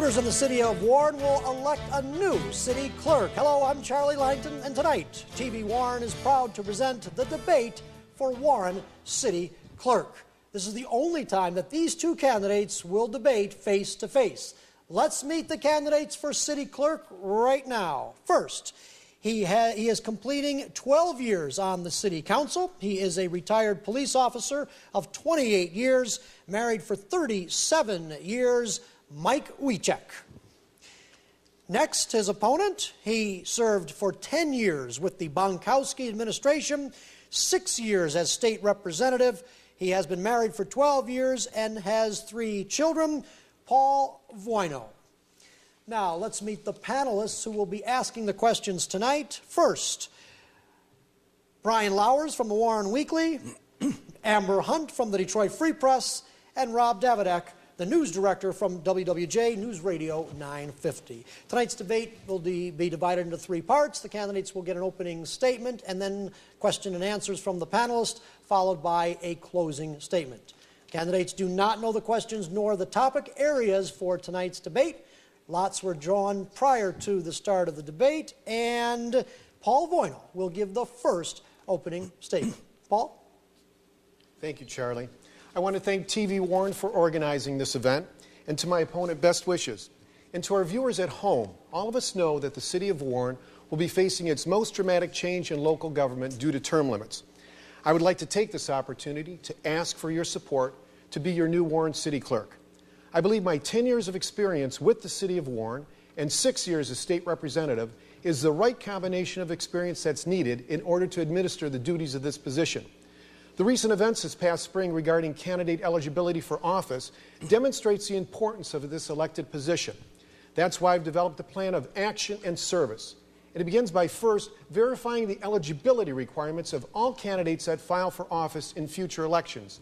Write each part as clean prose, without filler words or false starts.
Voters in the city of Warren will elect a new city clerk. Hello, I'm Charlie Langton, and tonight, TV Warren is proud to present the debate for Warren City Clerk. This is the only time that these two candidates will debate face to face. Let's meet the candidates for city clerk right now. First, he is completing 12 years on the city council. He is a retired police officer of 28 years, married for 37 years, Mike Wiechek. Next, his opponent, he served for 10 years with the Bonkowski administration, 6 years as state representative. He has been married for 12 years and has 3 children, Paul Voino. Now, let's meet the panelists who will be asking the questions tonight. First, Brian Lowers from the Warren Weekly, Amber Hunt from the Detroit Free Press, and Rob Davidek, the news director from WWJ News Radio 950. Tonight's debate will be divided into 3 parts. The candidates will get an opening statement and then question and answers from the panelists, followed by a closing statement. Candidates do not know the questions nor the topic areas for tonight's debate. Lots were drawn prior to the start of the debate, and Paul Voino will give the first opening statement. Paul? Thank you, Charlie. I want to thank TV Warren for organizing this event, and to my opponent, best wishes. And to our viewers at home, all of us know that the city of Warren will be facing its most dramatic change in local government due to term limits. I would like to take this opportunity to ask for your support to be your new Warren City Clerk. I believe my 10 years of experience with the city of Warren and 6 years as state representative is the right combination of experience that's needed in order to administer the duties of this position. The recent events this past spring regarding candidate eligibility for office demonstrates the importance of this elected position. That's why I've developed a plan of action and service. And it begins by first verifying the eligibility requirements of all candidates that file for office in future elections.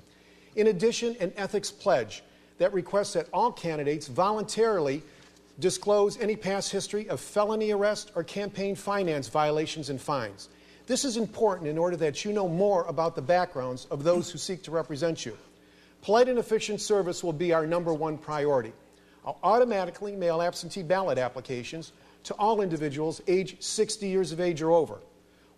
In addition, an ethics pledge that requests that all candidates voluntarily disclose any past history of felony arrest or campaign finance violations and fines. This is important in order that you know more about the backgrounds of those who seek to represent you. Polite and efficient service will be our #1 priority. I'll automatically mail absentee ballot applications to all individuals aged 60 years of age or over.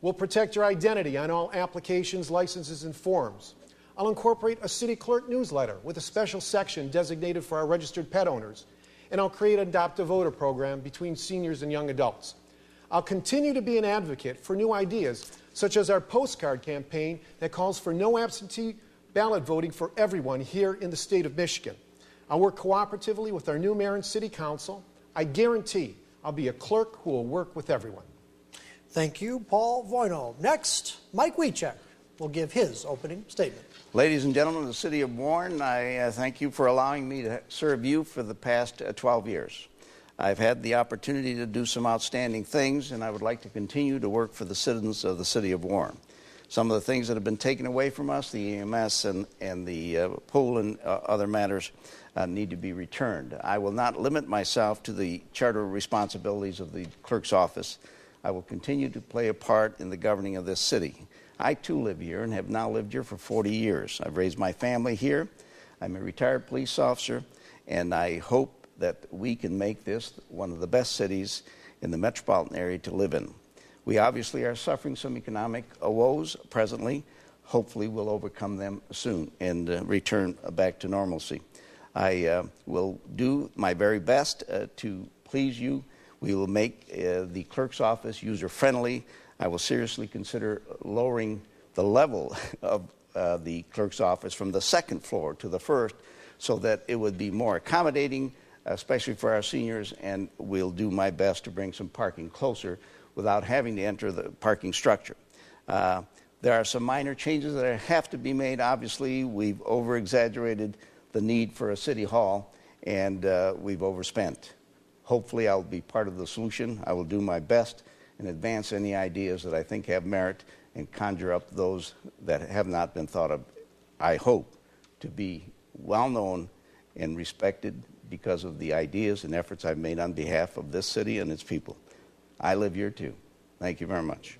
We'll protect your identity on all applications, licenses, and forms. I'll incorporate a city clerk newsletter with a special section designated for our registered pet owners. And I'll create an adopt a voter program between seniors and young adults. I'll continue to be an advocate for new ideas, such as our postcard campaign that calls for no absentee ballot voting for everyone here in the state of Michigan. I'll work cooperatively with our new mayor and city council. I guarantee I'll be a clerk who will work with everyone. Thank you, Paul Voino. Next, Mike Wiechek will give his opening statement. Ladies and gentlemen of the city of Warren, I thank you for allowing me to serve you for the past 12 years. I've had the opportunity to do some outstanding things, and I would like to continue to work for the citizens of the city of Warren. Some of the things that have been taken away from us, the EMS and the pool and other matters, need to be returned. I will not limit myself to the charter responsibilities of the clerk's office. I will continue to play a part in the governing of this city. I, too, live here and have now lived here for 40 years. I've raised my family here. I'm a retired police officer, and I hope that we can make this one of the best cities in the metropolitan area to live in. We obviously are suffering some economic woes presently. Hopefully we'll overcome them soon and return back to normalcy. I will do my very best to please you. We will make the clerk's office user-friendly. I will seriously consider lowering the level of the clerk's office from the 2nd floor to the 1st so that it would be more accommodating, especially for our seniors, and we'll do my best to bring some parking closer without having to enter the parking structure. There are some minor changes that have to be made. Obviously, we've over-exaggerated the need for a city hall, and we've overspent. Hopefully, I'll be part of the solution. I will do my best and advance any ideas that I think have merit and conjure up those that have not been thought of, I hope, to be well-known and respected because of the ideas and efforts I've made on behalf of this city and its people. I live here, too. Thank you very much.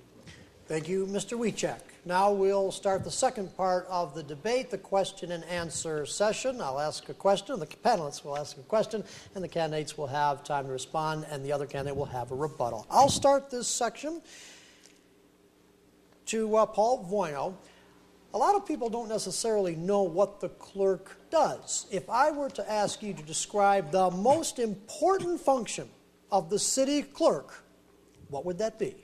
Thank you, Mr. Wiechek. Now we'll start the second part of the debate, the question and answer session. I'll ask a question, the panelists will ask a question, and the candidates will have time to respond, and the other candidate will have a rebuttal. I'll start this section to Paul Bueno. A lot of people don't necessarily know what the clerk does. If I were to ask you to describe the most important function of the city clerk, what would that be?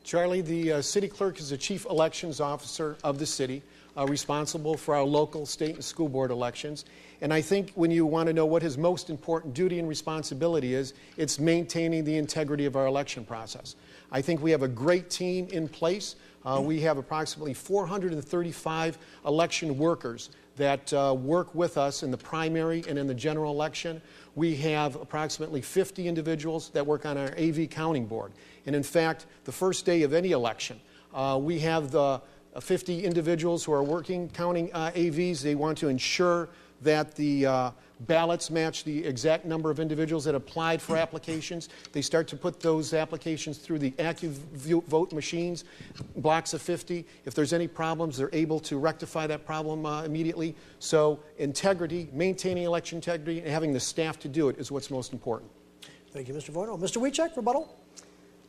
Charlie, the city clerk is the chief elections officer of the city, responsible for our local, state, and school board elections. And I think when you want to know what his most important duty and responsibility is, it's maintaining the integrity of our election process. I think we have a great team in place. We have approximately 435 election workers that work with us in the primary and in the general election. We have approximately 50 individuals that work on our AV counting board. And in fact, the first day of any election, we have the 50 individuals who are working counting AVs. They want to ensure that the ballots match the exact number of individuals that applied for applications. They start to put those applications through the AccuVote machines, blocks of 50. If there's any problems, they're able to rectify that problem immediately. So integrity, maintaining election integrity, and having the staff to do it is what's most important. Thank you, Mr. Bueno. Mr. Wiechek, rebuttal?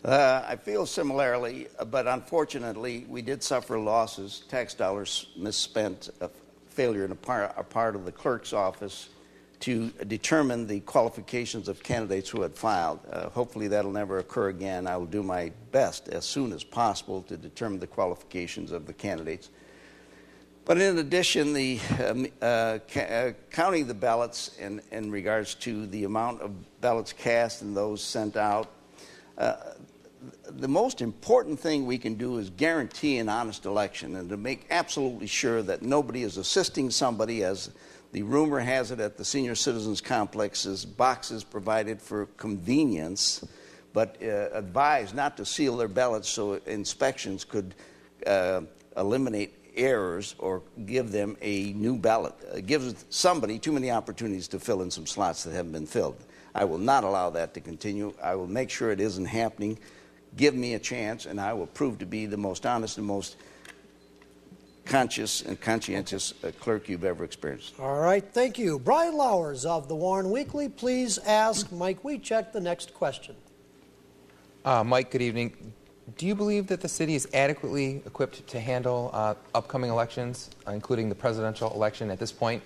I feel similarly, but unfortunately, we did suffer losses, tax dollars misspent, failure in a part of the clerk's office to determine the qualifications of candidates who had filed. Hopefully that'll never occur again. I will do my best as soon as possible to determine the qualifications of the candidates. But in addition, the counting the ballots in regards to the amount of ballots cast and those sent out, the most important thing we can do is guarantee an honest election and to make absolutely sure that nobody is assisting somebody, as the rumor has it at the senior citizens complexes, boxes provided for convenience, but advised not to seal their ballots so inspections could eliminate errors or give them a new ballot. It gives somebody too many opportunities to fill in some slots that haven't been filled. I will not allow that to continue. I will make sure it isn't happening. Give me a chance, and I will prove to be the most honest and most conscious and conscientious clerk you've ever experienced. All right, thank you. Brian Lowers of the Warren Weekly, please ask Mike Wiechek the next question. Mike, good evening. Do you believe that the city is adequately equipped to handle upcoming elections, including the presidential election at this point,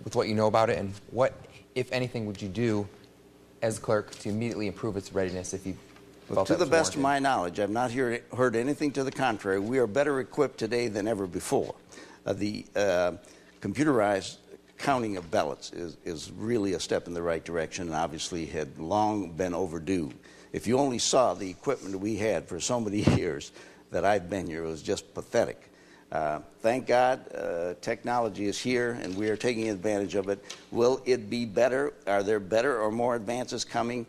with what you know about it? And what, if anything, would you do as clerk to immediately improve its readiness if you felt to that was the best of warranted? my knowledge, I've not heard anything to the contrary. We are better equipped today than ever before. The computerized counting of ballots is really a step in the right direction and obviously had long been overdue. If you only saw the equipment we had for so many years that I've been here, it was just pathetic. Thank God technology is here and we are taking advantage of it. Will it be better? Are there better or more advances coming?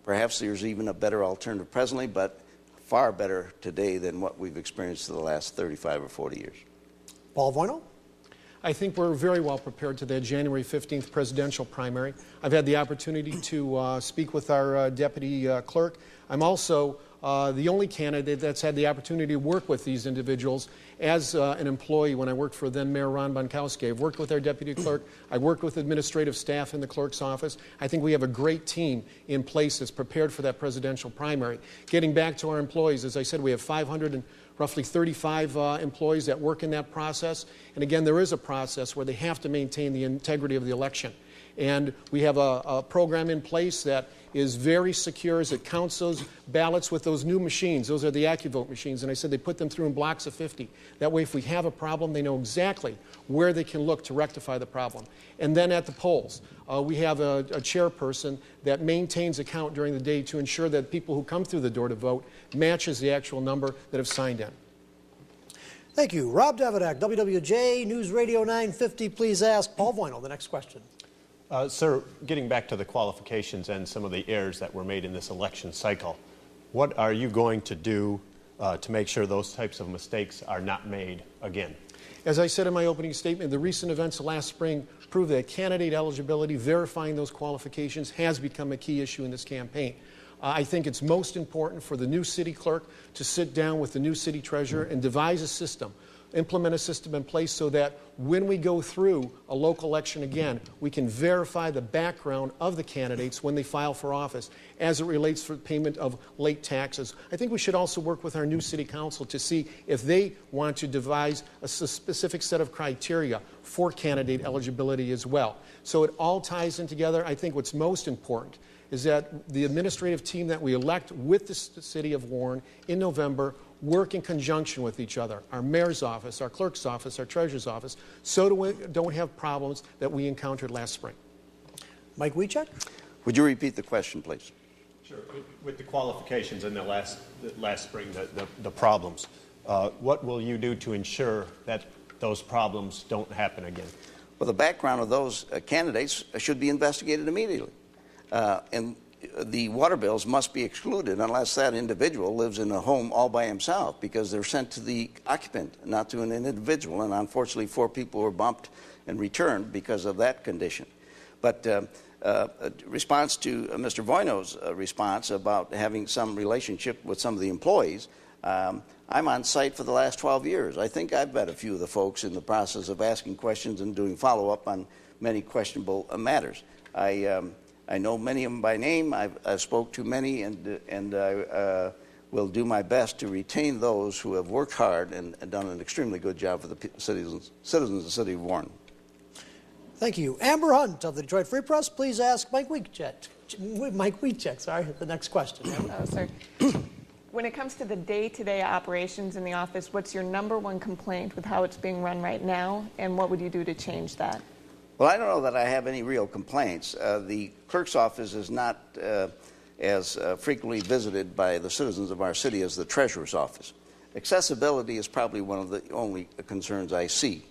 Perhaps there's even a better alternative presently, but far better today than what we've experienced in the last 35 or 40 years. Paul Bueno? I think we're very well prepared to the January 15th presidential primary. I've had the opportunity to speak with our deputy clerk. I'm also the only candidate that's had the opportunity to work with these individuals as an employee when I worked for then Mayor Ron Bonkowski. I've worked with our deputy clerk. I worked with administrative staff in the clerk's office. I think we have a great team in place that's prepared for that presidential primary. Getting back to our employees, as I said, we have roughly 35 employees that work in that process. And again, there is a process where they have to maintain the integrity of the election. And we have a program in place that is very secure as it counts those ballots with those new machines. Those are the AccuVote machines. And I said they put them through in blocks of 50. That way, if we have a problem, they know exactly where they can look to rectify the problem. And then at the polls, we have a chairperson that maintains a count during the day to ensure that people who come through the door to vote matches the actual number that have signed in. Thank you. Rob Davidak, WWJ News Radio 950. Please ask Paul Bueno the next question. Sir, getting back to the qualifications and some of the errors that were made in this election cycle, what are you going to do to make sure those types of mistakes are not made again? As I said in my opening statement, the recent events of last spring prove that candidate eligibility, verifying those qualifications, has become a key issue in this campaign. I think it's most important for the new city clerk to sit down with the new city treasurer and devise a system, implement a system in place so that when we go through a local election again, we can verify the background of the candidates when they file for office as it relates to payment of late taxes. I think we should also work with our new city council to see if they want to devise a specific set of criteria for candidate eligibility as well. So it all ties in together. I think what's most important is that the administrative team that we elect with the city of Warren in November work in conjunction with each other, our mayor's office, our clerk's office, our treasurer's office, so we don't have problems that we encountered last spring. Mike Wiechek? Would you repeat the question, please? Sure. With the qualifications in the last spring, the problems, what will you do to ensure that those problems don't happen again? Well, the background of those candidates should be investigated immediately. And the water bills must be excluded unless that individual lives in a home all by himself, because they're sent to the occupant, not to an individual. And unfortunately, 4 people were bumped and returned because of that condition. But response to Mr. Voino's response about having some relationship with some of the employees, I'm on site for the last 12 years. I think I've met a few of the folks in the process of asking questions and doing follow-up on many questionable matters. I know many of them by name. I've spoke to many, and I will do my best to retain those who have worked hard and done an extremely good job for the citizens of the city of Warren. Thank you. Amber Hunt of the Detroit Free Press, please ask Mike Wiechek, the next question. Oh, sir. When it comes to the day-to-day operations in the office, what's your #1 complaint with how it's being run right now, and what would you do to change that? Well, I don't know that I have any real complaints. The clerk's office is not as frequently visited by the citizens of our city as the treasurer's office. Accessibility is probably one of the only concerns I see.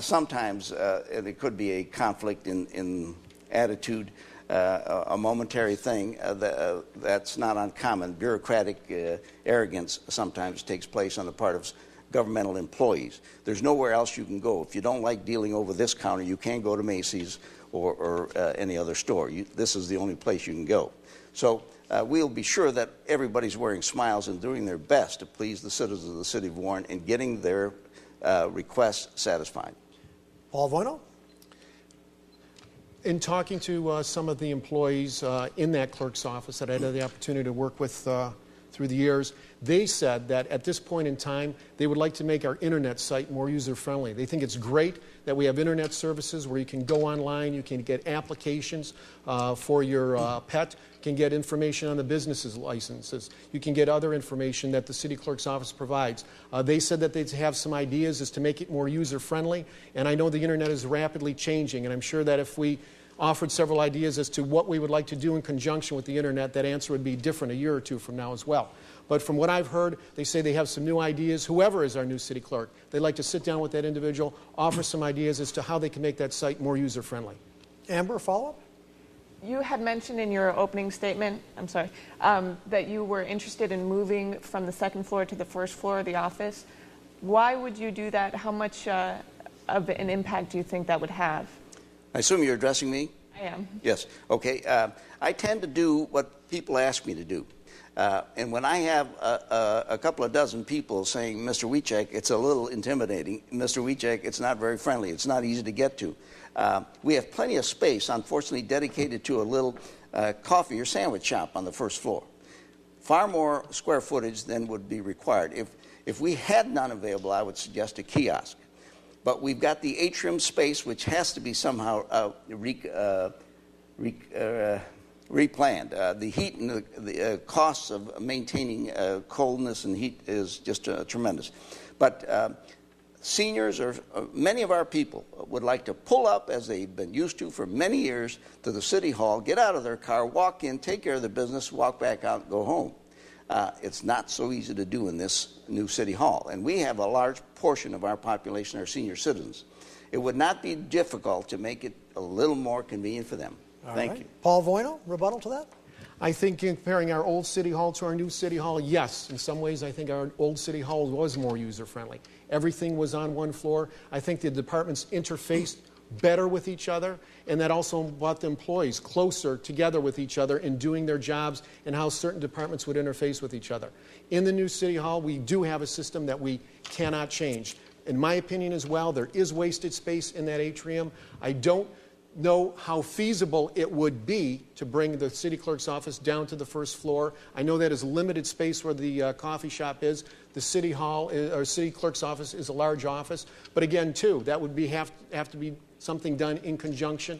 Sometimes it could be a conflict in attitude, a momentary thing that's not uncommon. Bureaucratic arrogance sometimes takes place on the part of governmental employees. There's nowhere else you can go. If you don't like dealing over this counter, you can't go to Macy's or any other store. This is the only place you can go. So we'll be sure that everybody's wearing smiles and doing their best to please the citizens of the city of Warren and getting their requests satisfied. Paul Voino? In talking to some of the employees in that clerk's office that I had the opportunity to work with through the years, they said that at this point in time, they would like to make our internet site more user-friendly. They think it's great that we have internet services where you can go online, you can get applications for your pet, you can get information on the business's licenses, you can get other information that the city clerk's office provides. They said that they'd have some ideas as to make it more user-friendly, and I know the internet is rapidly changing, and I'm sure that if we offered several ideas as to what we would like to do in conjunction with the internet, that answer would be different a year or two from now as well. But from what I've heard, they say they have some new ideas. Whoever is our new city clerk, they'd like to sit down with that individual, offer some ideas as to how they can make that site more user-friendly. Amber, follow-up? You had mentioned in your opening statement, that you were interested in moving from the 2nd floor to the 1st floor of the office. Why would you do that? How much of an impact do you think that would have? I assume you're addressing me? I am. Yes. Okay. I tend to do what people ask me to do. And when I have a couple of dozen people saying, Mr. Wiechek, it's a little intimidating. Mr. Wiechek, it's not very friendly. It's not easy to get to. We have plenty of space, unfortunately, dedicated to a little coffee or sandwich shop on the 1st floor. Far more square footage than would be required. If we had none available, I would suggest a kiosk. But we've got the atrium space, which has to be somehow replanned. The heat and the costs of maintaining coldness and heat is just tremendous. But seniors or many of our people would like to pull up, as they've been used to for many years, to the city hall, get out of their car, walk in, take care of their business, walk back out and go home. It's not so easy to do in this new city hall. And we have a large portion of our population are senior citizens. It would not be difficult to make it a little more convenient for them. Thank you. Paul Voino, rebuttal to that? I think comparing our old city hall to our new city hall, yes. In some ways, I think our old city hall was more user-friendly. Everything was on one floor. I think the departments interfaced better with each other, and that also brought the employees closer together with each other in doing their jobs and how certain departments would interface with each other. In the new City Hall, we do have a system that we cannot change. In my opinion as well, there is wasted space in that atrium. I don't know how feasible it would be to bring the city clerk's office down to the first floor. I know that is limited space where the coffee shop is. The city hall or city clerk's office is a large office, but again, too, that would have to be something done in conjunction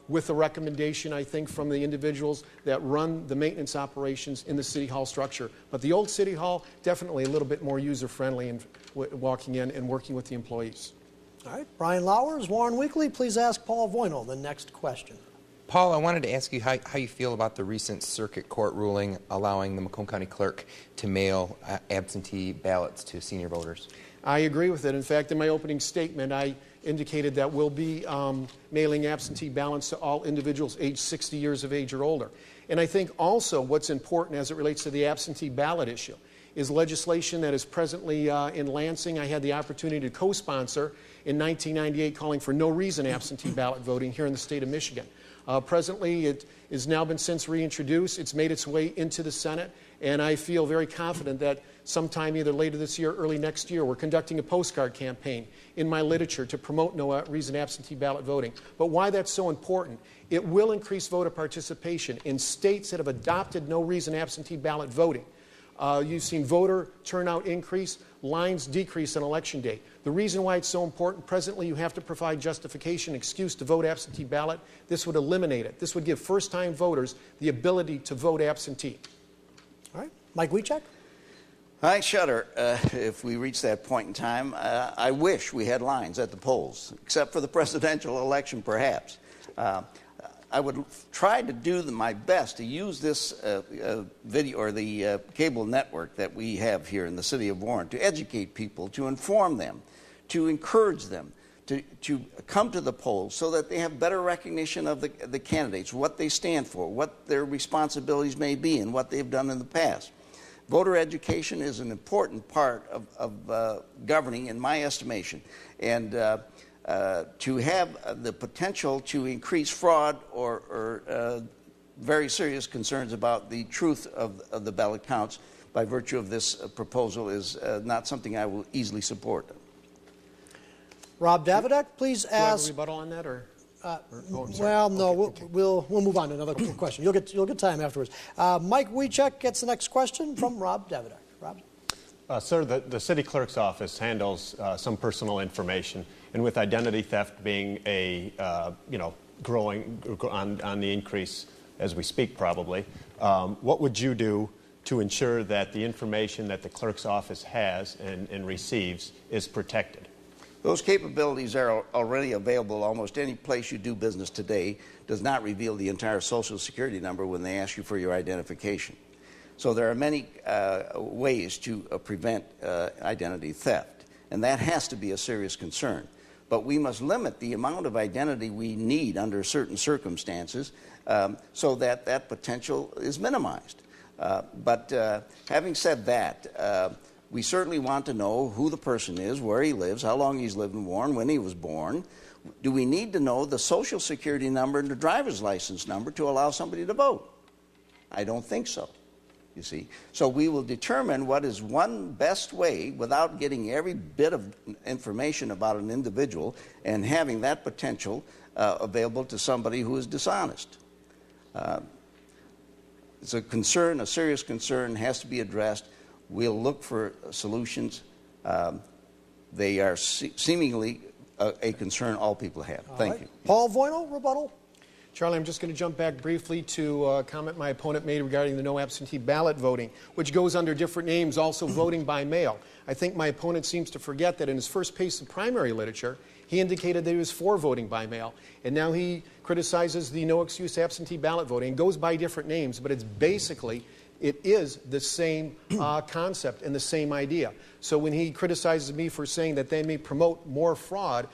with a recommendation, I think, from the individuals that run the maintenance operations in the city hall structure. But the old city hall, definitely a little bit more user-friendly in walking in and working with the employees. All right, Brian Lowers, Warren Weekly, please ask Paul Voinel the next question. Paul, I wanted to ask you how you feel about the recent circuit court ruling allowing the Macomb County Clerk to mail absentee ballots to senior voters. I agree with it. In fact, in my opening statement, I indicated that we'll be mailing absentee ballots to all individuals aged 60 years of age or older. And I think also what's important as it relates to the absentee ballot issue is legislation that is presently in Lansing. I had the opportunity to co-sponsor in 1998 calling for no reason absentee ballot voting here in the state of Michigan. Presently, it has now been since reintroduced. It's made its way into the Senate, and I feel very confident that sometime either later this year or early next year, we're conducting a postcard campaign in my literature to promote no reason absentee ballot voting. But why that's so important, it will increase voter participation in states that have adopted no reason absentee ballot voting. You've seen voter turnout increase, lines decrease on election day. The reason why it's so important, presently you have to provide justification, excuse to vote absentee ballot. This would eliminate it. This would give first-time voters the ability to vote absentee. All right, Mike Wiechek. I shudder if we reach that point in time. I wish we had lines at the polls, except for the presidential election, perhaps. I would try to do my best to use this video or the cable network that we have here in the city of Warren to educate people, to inform them, to encourage them to come to the polls so that they have better recognition of the candidates, what they stand for, what their responsibilities may be, and what they've done in the past. Voter education is an important part of governing, in my estimation, and to have the potential to increase fraud or very serious concerns about the truth of the ballot counts by virtue of this proposal is not something I will easily support. Rob Davidek, please Do I have a ask. rebuttal on that, or? Well, no, we'll move on to another question. You'll get time afterwards. Mike Wiechek gets the next question from Rob Davidek. Rob. Sir, the city clerk's office handles some personal information, and with identity theft being a growing on the increase as we speak, probably, what would you do to ensure that the information that the clerk's office has and receives is protected? Those capabilities are already available almost any place you do business today. Does not reveal the entire Social Security number when they ask you for your identification. So there are many ways to prevent identity theft, and that has to be a serious concern. But we must limit the amount of identity we need under certain circumstances so that that potential is minimized. But having said that, we certainly want to know who the person is, where he lives, how long he's lived in Warren, when he was born. Do we need to know the Social Security number and the driver's license number to allow somebody to vote? I don't think so, you see. So we will determine what is one best way without getting every bit of information about an individual and having that potential available to somebody who is dishonest. It's a concern, a serious concern, has to be addressed. We'll look for solutions. They are seemingly a concern all people have. Thank you. Paul Voinel, rebuttal. Charlie, I'm just going to jump back briefly to a comment my opponent made regarding the no absentee ballot voting, which goes under different names, also voting by mail. I think my opponent seems to forget that in his first piece of primary literature, he indicated that he was for voting by mail, and now he criticizes the no excuse absentee ballot voting. It goes by different names, but it's basically it is the same concept and the same idea. So when he criticizes me for saying that they may promote more fraud,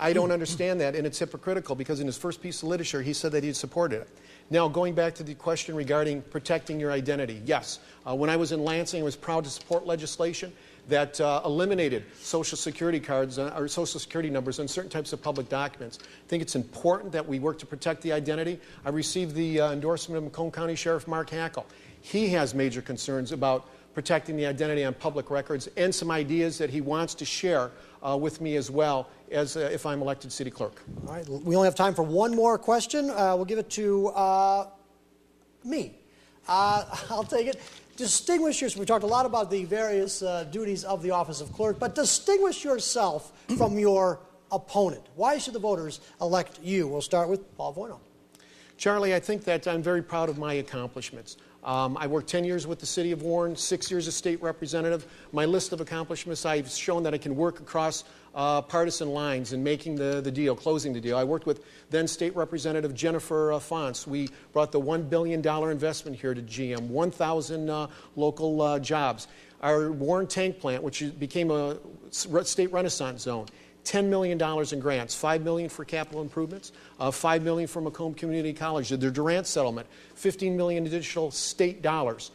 I don't understand that, and it's hypocritical because in his first piece of literature, he said that he supported it. Now, going back to the question regarding protecting your identity, yes. When I was in Lansing, I was proud to support legislation that eliminated Social Security cards or Social Security numbers on certain types of public documents. I think it's important that we work to protect the identity. I received the endorsement of Macomb County Sheriff Mark Hackle. He has major concerns about protecting the identity on public records and some ideas that he wants to share with me as well as if I'm elected city clerk. All right, we only have time for one more question. We'll give it to me. I'll take it. Distinguish yourself. We talked a lot about the various duties of the office of clerk, but distinguish yourself from your opponent. Why should the voters elect you? We'll start with Paul Voino. Charlie, I think that I'm very proud of my accomplishments. I worked 10 years with the City of Warren, 6 years as state representative. My list of accomplishments, I've shown that I can work across partisan lines in making the deal, closing the deal. I worked with then State Representative Jennifer Fonce. We brought the $1 billion investment here to GM, 1,000 local jobs. Our Warren Tank Plant, which became a state renaissance zone, $10 million in grants, $5 million for capital improvements, $5 million for Macomb Community College. The Durant settlement, $15 million additional state dollars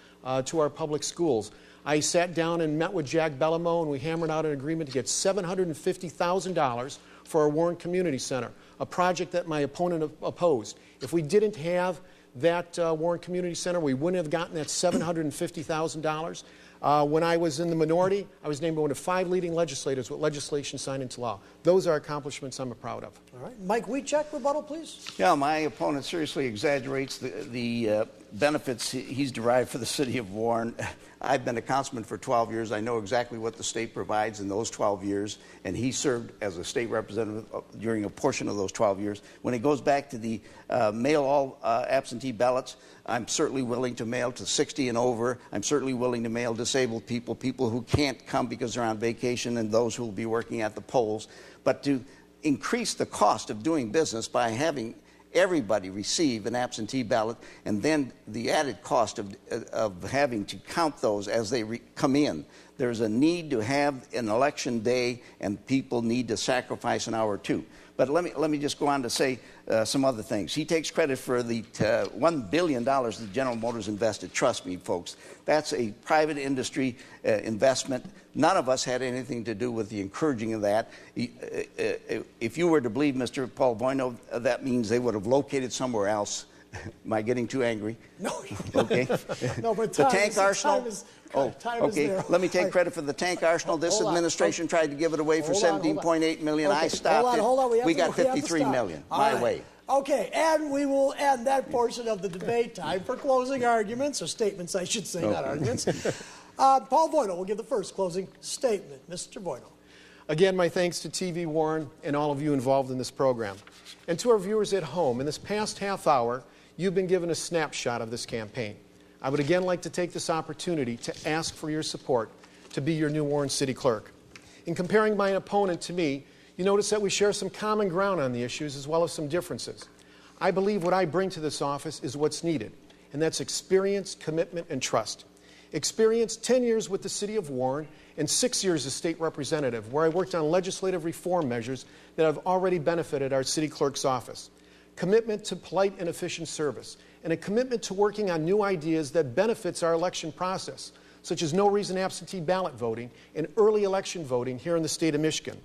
to our public schools. I sat down and met with Jack Bellamo, and we hammered out an agreement to get $750,000 for our Warren Community Center, a project that my opponent opposed. If we didn't have that Warren Community Center, we wouldn't have gotten that $750,000. When I was in the minority, I was named one of 5 leading legislators with legislation signed into law. Those are accomplishments I'm proud of. All right. Mike Wieczek, rebuttal, please. Yeah, my opponent seriously exaggerates the benefits he's derived for the city of Warren. I've been a councilman for 12 years. I know exactly what the state provides in those 12 years, and he served as a state representative during a portion of those 12 years. When it goes back to the mail all absentee ballots, I'm certainly willing to mail to 60 and over. I'm certainly willing to mail disabled people, people who can't come because they're on vacation, and those who will be working at the polls. But to increase the cost of doing business by having everybody receive an absentee ballot, and then the added cost of having to count those as they come in. There's a need to have an election day, and people need to sacrifice an hour or two. But let me just go on to say some other things. He takes credit for the $1 billion that General Motors invested. Trust me, folks, that's a private industry investment. None of us had anything to do with the encouraging of that. If you were to believe Mr. Paul Voino, that means they would have located somewhere else. Am I getting too angry? No. Okay. No, but the tank arsenal. Time is there. Let me take credit for the tank arsenal. This administration tried to give it away for $17.8 million. Okay. I stopped it. We got $53 million. My way. Okay, and we will end that portion of the debate. Time for closing arguments, or statements, I should say, not arguments. Paul Voino will give the first closing statement. Mr. Voino. Again, my thanks to TV Warren and all of you involved in this program. And to our viewers at home, in this past half hour, you've been given a snapshot of this campaign. I would again like to take this opportunity to ask for your support to be your new Warren City Clerk. In comparing my opponent to me, you notice that we share some common ground on the issues as well as some differences. I believe what I bring to this office is what's needed, and that's experience, commitment, and trust. Experience, 10 years with the City of Warren and 6 years as state representative, where I worked on legislative reform measures that have already benefited our city clerk's office. Commitment to polite and efficient service, and a commitment to working on new ideas that benefits our election process, such as no reason absentee ballot voting and early election voting here in the state of Michigan.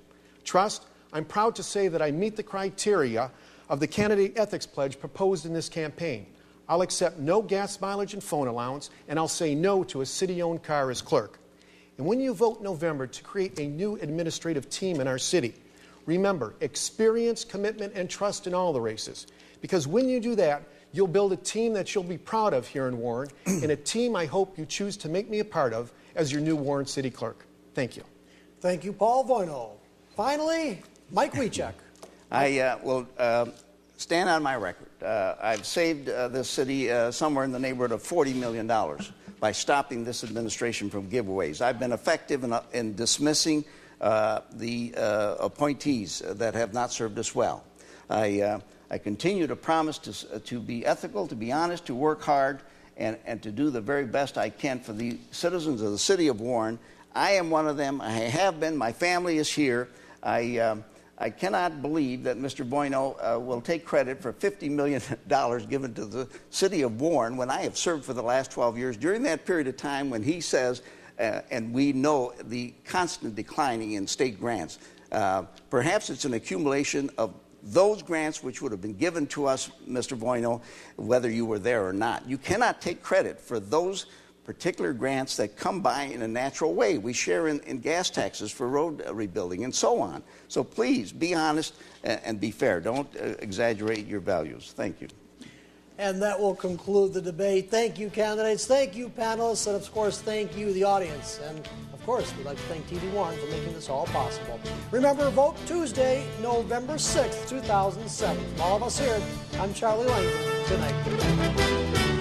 Trust, I'm proud to say that I meet the criteria of the candidate ethics pledge proposed in this campaign. I'll accept no gas mileage and phone allowance, and I'll say no to a city-owned car as clerk. And when you vote in November to create a new administrative team in our city, remember, experience, commitment, and trust in all the races. Because when you do that, you'll build a team that you'll be proud of here in Warren, and a team I hope you choose to make me a part of as your new Warren City Clerk. Thank you. Thank you, Paul Voino. Finally, Mike Wieczek. I will stand on my record. I've saved this city somewhere in the neighborhood of $40 million by stopping this administration from giveaways. I've been effective in dismissing the appointees that have not served us well. I continue to promise to be ethical, to be honest, to work hard, and to do the very best I can for the citizens of the city of Warren. I am one of them. I have been. My family is here. I cannot believe that Mr. Bueno will take credit for $50 million given to the city of Warren when I have served for the last 12 years. During that period of time when he says, and we know the constant declining in state grants, perhaps it's an accumulation of those grants which would have been given to us, Mr. Bueno, whether you were there or not. You cannot take credit for those particular grants that come by in a natural way. We share in gas taxes for road rebuilding and so on. So please be honest and be fair. Don't exaggerate your values. Thank you. And that will conclude the debate. Thank you, candidates. Thank you, panelists. And, of course, thank you, the audience. And, of course, we'd like to thank TV Warren for making this all possible. Remember, vote Tuesday, November 6th, 2007. From all of us here, I'm Charlie Langford. Good night.